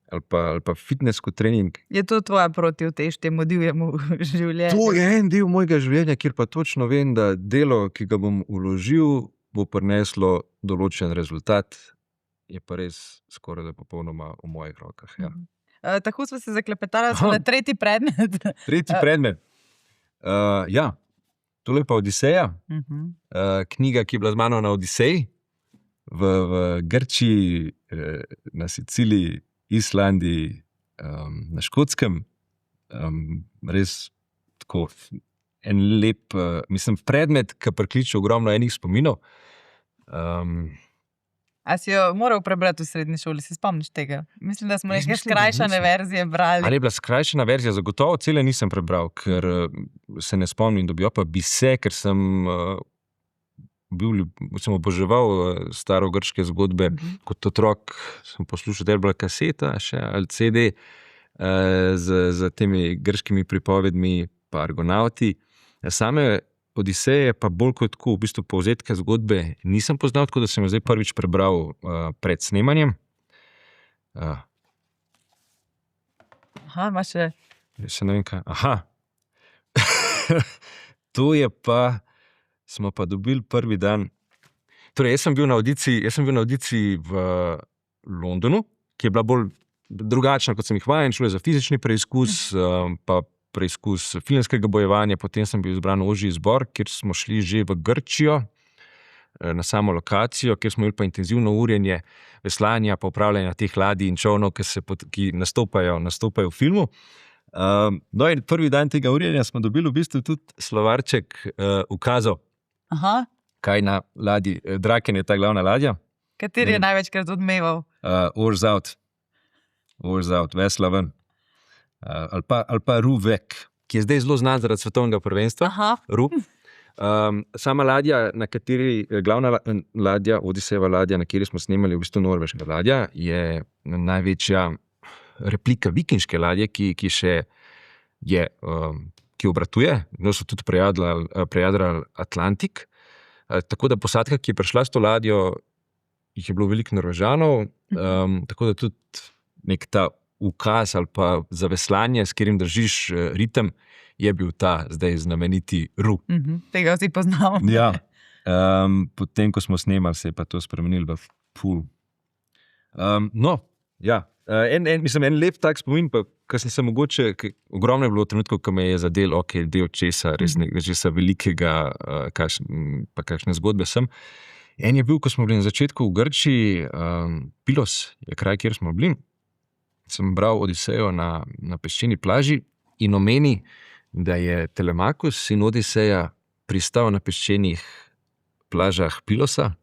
ali pa fitness kot trening. Je to tvoja protivtež temu divjemu življenju? To je en del mojega življenja, kjer pa točno vem, da delo, ki ga bom vložil, bo prineslo določen rezultat, je pa res skoraj da popolnoma v mojih rokah. Ja. Tako smo se zaklepetali, da smo na tretji predmet. Tretji predmet. Ja, tole pa Odiseja, knjiga, ki je bila z mano na Odiseji, v Grčiji, na Siciliji, Islandiji, na Škotskem. Res tako en lep, predmet, ki prikliče ogromno enih spominov. A si jo moral prebrati v srednji šoli, se spomniš tega? Mislim, da smo neke skrajšane verzije brali. Ali je bila skrajšana verzija? Zagotovo cele nisem prebral, ker se ne spomnim, da bi se, ker sem oboževal starogrške zgodbe. Kot otrok sem poslušal, da je bila kaseta ali CD z temi grškimi pripovedmi pa Argonauti. Same Odiseje pa bolj kot v bistvu povzetke zgodbe nisem poznal, tako da sem jo zdaj prvič prebral pred snemanjem. Ima še... Še ne vem kaj. To je pa... Smo pa dobili prvi dan. Torej, jaz sem bil na audiciji v Londonu, ki je bila bolj drugačna, kot sem jih vajen. Šlo je za fizični preizkus, pa preizkus filmskega bojevanja. Potem sem bil izbran ožji izbor, kjer smo šli že v Grčijo, na samo lokacijo, kjer smo imeli pa intenzivno urjenje veslanja, pa upravljanja teh ladij in čolnov, ki nastopajo v filmu. No in prvi dan tega urjenja smo dobili v bistvu tudi slovarček ukazov. Kaj na ladji, Draken je ta glavna ladja. Kateri je največkrat odmeval? Oars out, vesla ven. Ali pa Ruvek, ki je zdaj zelo znan zaradi svetovnega prvenstva. Ru. Sama ladja, glavna ladja, Odisejeva ladja, na kateri smo snemali, v bistvu norveška ladja, je največja replika vikinške ladje, ki še je, ki obratuje. No, so tudi prejadrali Atlantik. Tako da posadka, ki je prišla s to ladjo, jih je bilo veliko Norvežanov, tako da tudi nek ta ukaz ali pa zaveslanje, s katerim držiš ritem, je bil ta zdaj znameniti Ru. Tega vsi poznamo. Ja. Potem, ko smo snemali, se je pa to spremenilo v Pool. No, ja. En lep tak spomin, pa kar sem se mogoče, ogromno je bilo trenutkov, ko me je zadel, del česa, res česa velikega, pa kakšne zgodbe sem. En je bil, ko smo bili na začetku v Grčiji, Pilos je kraj, kjer smo bili. Sem bral Odisejo na peščeni plaži in omeni, da je Telemakus in Odiseja pristal na peščenih plažah Pilosa,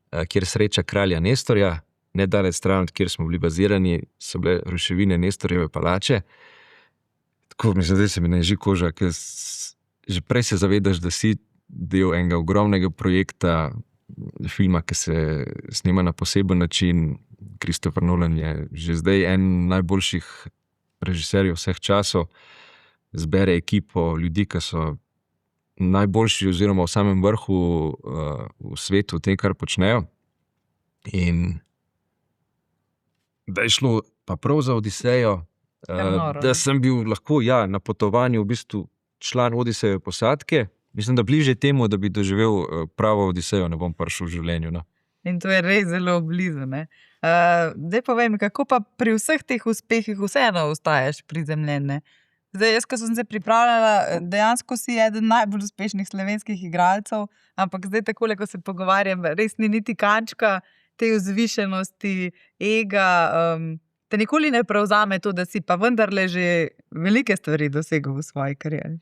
kjer sreča kralja Nestorja. Nedaleč stran, kjer smo bili bazirani, so bile ruševine Nestorjeve palače. Tako zdaj se mi naježi koža, ker že prej se zavedaš, da si del enega ogromnega projekta, filma, ki se snema na poseben način. Christopher Nolan je že zdaj en najboljših režiserjev vseh časov. Zbere ekipo ljudi, ki so najboljši oziroma v samem vrhu v svetu v tem, kar počnejo. In da je šlo pa prav za Odisejo, noro, da ne? sem bil lahko na potovanju v bistvu član Odisejeve posadke. Mislim, da bliže temu, da bi doživel pravo Odisejo, ne bom prišel v življenju. No. In to je res zelo blizu. Zdaj povej mi, kako pa pri vseh teh uspehih vseeno ostaješ prizemljen? Ne? Zdaj, jaz, ko sem se pripravljala, dejansko si eden najbolj uspešnih slovenskih igralcev, ampak zdaj takole, ko se pogovarjam, res ni niti kančka te vzvišenosti, ega, te nikoli ne prevzame to, da si pa vendarle že velike stvari dosegel v svoji karieri.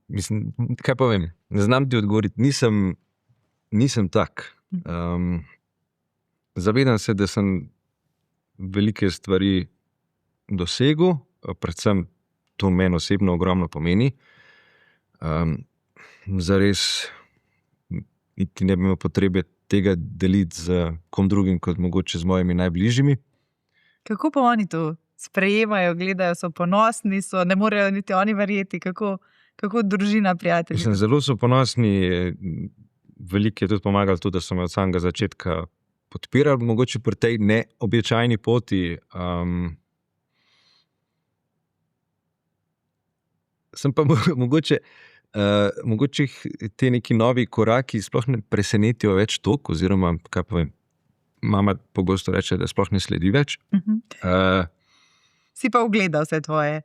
Mislim, kaj povem? Ne znam ti odgovoriti, nisem tak. Zavedam se, da sem velike stvari dosegel, predvsem to meni osebno ogromno pomeni. Zares niti ne bi imel potrebe tega deliti z kom drugim, kot mogoče z mojimi najbližjimi. Kako pa oni to sprejemajo, gledajo, so ponosni, ne morejo niti oni verjeti, kako družina, prijatelji? Mislim, zelo so ponosni, veliko je tudi pomagalo to, da so me od samega začetka podpirali, mogoče pri tej neobičajni poti. Sem pa mogoče te neki novi koraki sploh ne presenetijo več toliko, oziroma, kaj povem, mama pogosto reče, da sploh ne sledi več. Si pa ugledal vse tvoje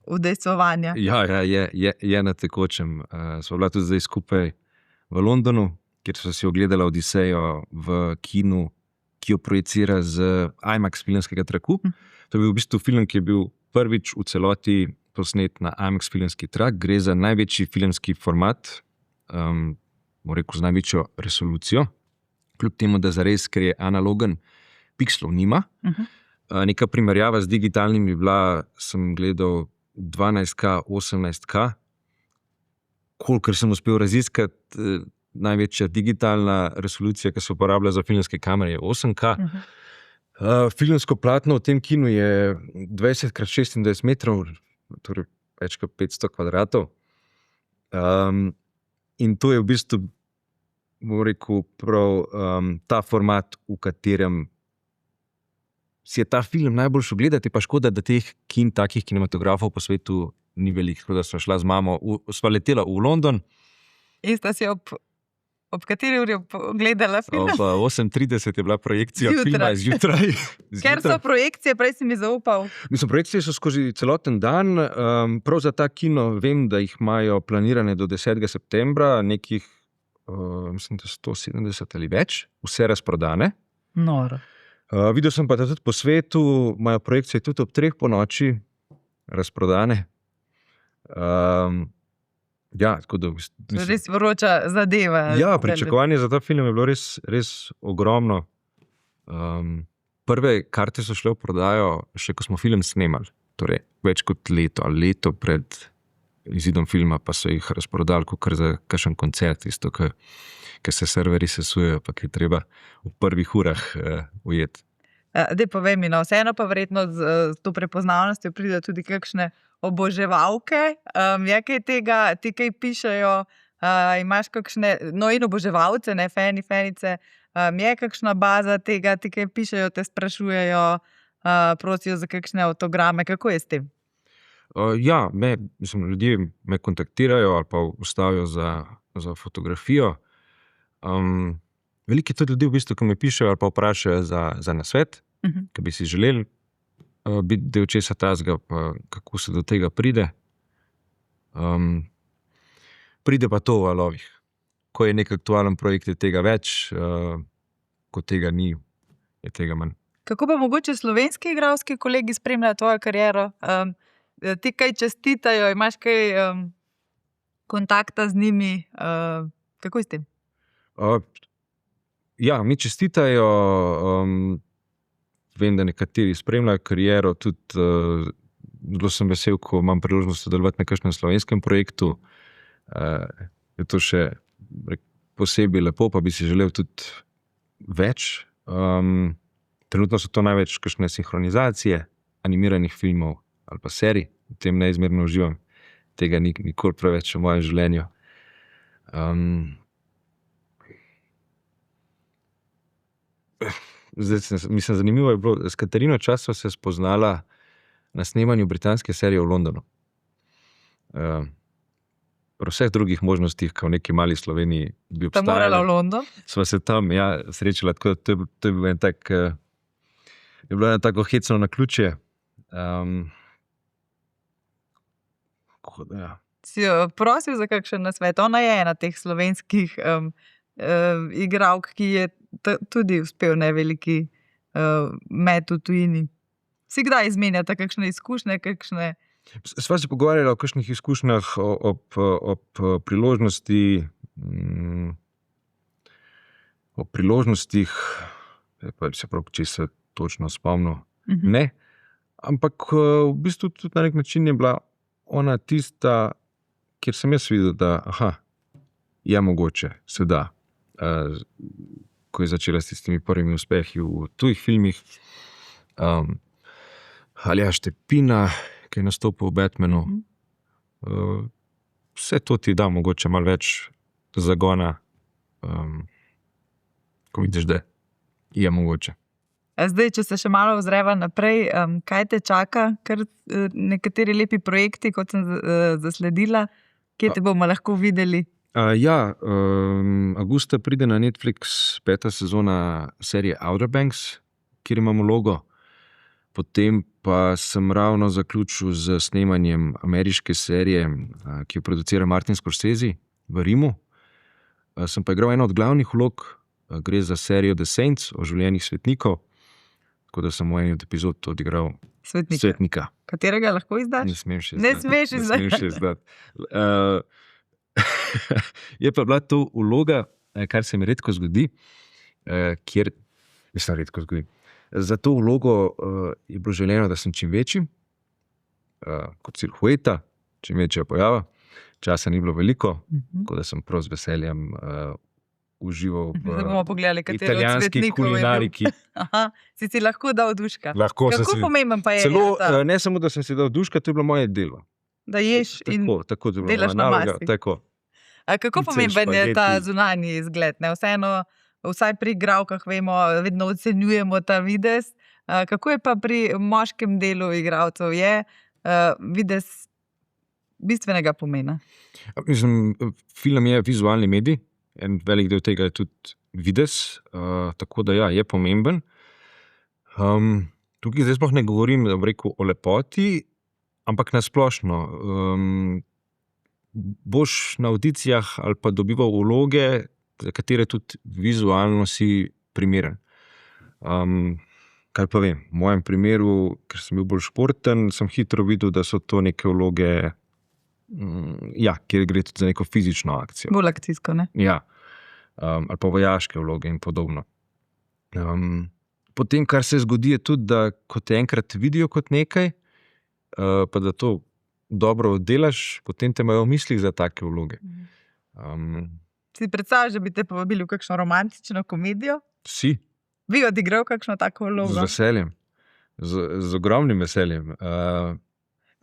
udejstvovanja. Ja, je na tekočem. Sva bila tudi zdaj skupaj v Londonu, kjer sva si ogledala Odisejo v kinu, ki jo projicira z IMAX filmskega traku. To je bil v bistvu film, ki je bil prvič v celoti posnet na IMAX filmski trak. Gre za največji filmski format, bom rekel, z največjo resolucijo. Kljub temu, da zares, ker je analogen, pikslov nima. Neka primerjava z digitalnim je bila, sem gledal 12K, 18K. Kolikor sem uspel raziskati, največja digitalna resolucija, ki se uporablja za filmske kamere, je 8K. Filmsko platno v tem kinu je 20x26 metrov, torej več kot 500 kvadratov. In to je v bistvu, bom rekel, prav ta format, v katerem si je ta film najboljše ogledati, pa škoda, da teh takih kinematografov po svetu ni veliko. Tako da sva šla z mamo, sva letela v London. In sta si ob kateri uri gledala film? Ob 8:30 je bila projekcija filma zjutraj. Ker so projekcije, prej si mi zaupal. Mislim, projekcije so skozi celoten dan. Prav za ta kino vem, da jih imajo planirane do 10. septembra, nekih, mislim, da 170 ali več, vse razprodane. Noro. Videl sem pa, da tudi po svetu imajo projekcije tudi ob 3 po noči razprodane. Tako da mislim, res vroča zadeva. Ja, pričakovanje za ta film je bilo res ogromno. Prve karte so šle v prodajo, še ko smo film snemali. Torej, več kot leto pred izidom filma, pa so jih razprodali kakor za kakšen koncert, isto, ki se serverji sesujejo, pa ki je treba v prvih urah ujeti. Daj povej mi, vseeno pa verjetno z to prepoznavnostjo pride tudi kakšne oboževalke. Je kaj tega, ti kaj pišejo, imaš kakšne, in oboževalce, fanice, je kakšna baza tega, ti kaj pišejo, te sprašujejo, prosijo za kakšne avtograme, kako je s tem? Ljudje me kontaktirajo ali pa ustavijo za fotografijo. Veliko je tudi ljudi, v bistvu, ki me pišejo ali pa vprašajo za nasvet, ki bi si želeli biti del česa tazga, pa kako se do tega pride. Pride pa to v valovih. Ko je nek aktualen projekt, je tega več, ko tega ni, je tega manj. Kako pa mogoče slovenski igralski kolegi spremljajo tvojo kariero? Ti kaj čestitajo, imaš kaj kontakta z njimi? Kako je s tem? Mi čestitajo, vem, da nekateri spremljajo kariero, tudi zelo sem vesel, ko imam priložnost sodelovati na kakšnem slovenskem projektu. Je to še posebej lepo, pa bi si želel tudi več. Trenutno so to največ kakšne sinhronizacije animiranih filmov ali pa serij, v tem neizmerno uživam. Tega nikoli preveč v mojem življenju. Mislim, zanimivo je bilo, s Katarino Čas sva se spoznala na snemanju britanske serije v Londonu. Pri vseh drugih možnostih, kot v neki mali Sloveniji bi obstajala. Ta morala v London? Sva se tam, srečala, tako da to je bilo eno tako hecno naključje. Si jo prosil za kakšen nasvet? Ona je ena teh slovenskih igralk, ki je tudi uspel veliki met v tujini. Si kdaj izmenjata kakšne izkušnje, kakšne... Sva se pogovarjala o kakšnih izkušnjah ob priložnosti, o priložnostih, pa se prav, če se točno spomnil, ne, ampak v bistvu tudi na nek način je bila ona tista, kjer sem jaz videl, da je mogoče, se da, ko je začela s tistimi prvimi uspehi v tujih filmih. Aljaž Stepina, ki je nastopil v Batmanu. Vse to ti da mogoče malo več zagona, ko vidiš, da je mogoče. Zdaj, če se še malo ozreva naprej, kaj te čaka? Kar nekateri lepi projekti, kot sem zasledila, kje te bomo lahko videli? Avgusta pride na Netflix 5. sezona serije Outer Banks, kjer imamo vlogo. Potem pa sem ravno zaključil z snemanjem ameriške serije, ki jo producira Martin Scorsese v Rimu. Sem pa igral eno od glavnih vlog, gre za serijo The Saints o življenjih svetnikov, tako da sem v eni od epizod odigral svetnika. Katerega lahko izdaš? Ne smem še izdati. Je pa bila to vloga, kar se mi redko zgodi, Za to vlogo je bilo želeno, da sem čim večji, kot silhueta, čim večja pojava. Časa ni bilo veliko, tako da sem prav z veseljem užival v italijanski kulinariki. Si lahko dal duška. Kako pomemben pa je? Ne samo, da sem si dal duška, to je bilo moje delo. Da ješ in tako delaš na masi. Tako. Kako pomemben je ta zunanji izgled? Vseeno, vsaj pri igralkah vemo, vedno ocenjujemo ta videz. Kako je pa pri moškem delu igralcev? Je videz bistvenega pomena? Mislim, film je vizualni medij, en velik del tega je tudi videz, tako da je pomemben. Tukaj zdaj sploh ne govorim, o lepoti, ampak na splošno. Boš na audicijah ali pa dobival vloge, za katere tudi vizualno si primeren. Kaj pa vem, v mojem primeru, ker sem bil bolj športen, sem hitro videl, da so to neke vloge, kjer gre tudi za neko fizično akcijo. Bolj akcijsko, ne? Ja, ali pa vojaške vloge in podobno. Potem, kar se zgodi, je tudi, da ko te enkrat vidijo kot nekaj, pa da to dobro oddelaš, potem te imajo v mislih za take vloge. Si predstavljaš, da bi te povabili v kakšno romantično komedijo? Si. Bi odigral kakšno tako vlogo? Z veseljem. Z ogromnim veseljem.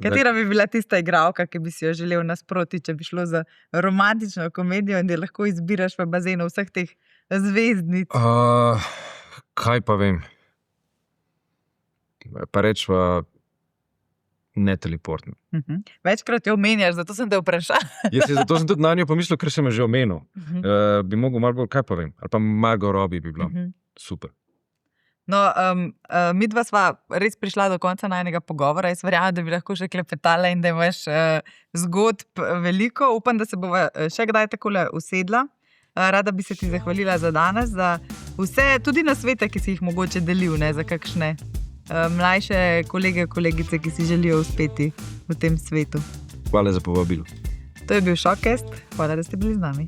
Katera bi bila tista igralka, ki bi si jo želel nasproti, če bi šlo za romantično komedijo in da lahko izbiraš v bazenu vseh teh zvezdnic? Kaj pa vem? Pa rečva Natalie Portman. Večkrat jo omenjaš, zato sem te vprašal. Zato sem tudi na njo pomislil, ker sem jo že omenil. Bi mogel malo bolj, kaj pa vem, ali pa Margot Robbie bi bila. Super. No, midva sva res prišla do konca najnega pogovora. Jaz verjamem, da bi lahko še klepetala in da imaš zgodb veliko. Upam, da se bova še kdaj takole usedla. Rada bi se ti zahvalila za danes, za vse, tudi nasvete, ki si jih mogoče delil, za kakšne mlajše kolege, kolegice, ki si želijo uspeti v tem svetu. Hvala za povabilo. To je bil Showcast. Hvala, da ste bili z nami.